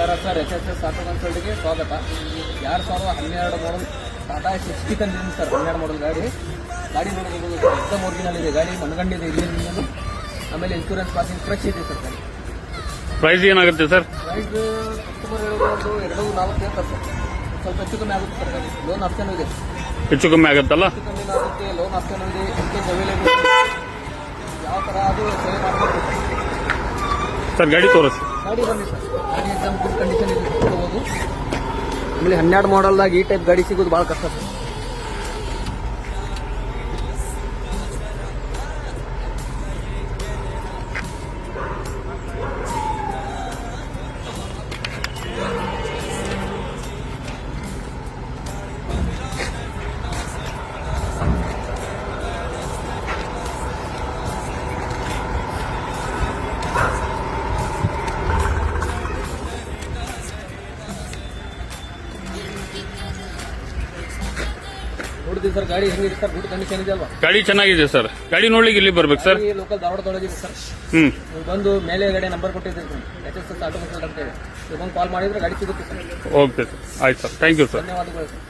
ನಮಸ್ಕಾರ sir, S auto ಕನ್ಸಲ್ಟ್ಗೆ ಸ್ವಾಗತ. 2012 ಮಾಡಲ್ ಟಾಟಾ 60 ತಂದಿದ್ದೀನಿ ಸರ್. 12 ಮಾಡಲ್ ಗಾಡಿ ನೋಡಬಹುದು. ಎಕ್ದಮ್ ಒರಿಜಿನಲ್ ಇದೆ ಗಾಡಿ, ಮನಗಂಡಿದೆ ಇಲ್ಲಿ. ಆಮೇಲೆ ಇನ್ಶೂರೆನ್ಸ್ ಪಾಸಿಂಗ್ ಫ್ರೆಶ್ ಇದೆ ಸರ್ ಗಾಡಿ. ಪ್ರೈಸ್ ಏನಾಗುತ್ತೆ ಸರ್? ಪ್ರೈಸ್ ಕಸ್ಟಮರ್ ಹೇಳೋದು 2-4 ಹೇಳ್ತಾರೆ ಸರ್. ಸ್ವಲ್ಪ ಹೆಚ್ಚು ಕಮ್ಮಿ ಆಗುತ್ತೆ ಸರ್ ಗಾಡಿ. ಲೋನ್ ಆಪ್ಷನ್ ಇದೆ, ಹೆಚ್ಚು ಕಮ್ಮಿ ಆಗುತ್ತಲ್ಲ? ಹೆಚ್ಚು ಕಮ್ಮಿ ಆಗುತ್ತೆ. ಲೋನ್ ಆಪ್ಷನ್ ಇದೆ, ಎಕ್ಸ್ಚೇಂಜ್ ಅವೈಲೇಬಲ್. ಯಾವ ಥರ ಅದು ಸೇಲ್ ಮಾಡಬೇಕು ಸರ್. ಗಾಡಿ ತೋರಿಸಿ. ಗಾಡಿ ಬನ್ನಿ ಸರ್. ಗಾಡಿ ಎಕ್ದಮ್ ಗುಡ್ ಕಂಡೀಷನ್ ಇದೆ, ತಗೋಬಹುದು. ಆಮೇಲೆ 12 ಮಾಡಲ್ದಾಗ ಈ ಟೈಪ್ ಗಾಡಿ ಸಿಗೋದು ಭಾಳ ಕಷ್ಟ ಸರ್. ನೋಡಿದ್ವಿ ಸರ್ ಗಾಡಿ ಹೆಂಗಿದೆ ಸರ್, ಗುಡ್ ಕಂಡೀಷನ್ ಇದೆ ಅಲ್ವಾ? ಗಾಡಿ ಚೆನ್ನಾಗಿದೆ ಸರ್. ಗಾಡಿ ನೋಡ್ಲಿಕ್ಕೆ ಇಲ್ಲಿ ಬರ್ಬೇಕು ಸರ್. Local ಧಾರವಾಡದೊಳಗಿದೆ sir. ನೀವು ಬಂದು ಮೇಲೆ ಗಾಡಿ ನಂಬರ್ ಕೊಟ್ಟಿದ್ದೀರಿ, ಎಸ್ ಆಟೋ ಕನ್ಸಲ್ಟ್ ಅಂತ ಹೇಳಿ. ನೀವು ಬಂದು ಕಾಲ್ ಮಾಡಿದ್ರೆ ಗಾಡಿ ಸಿಗುತ್ತೆ ಸರ್. ಓಕೆ ಸರ್, ಆಯ್ತು ಸರ್. Thank you sir. ಧನ್ಯವಾದಗಳು ಸರ್.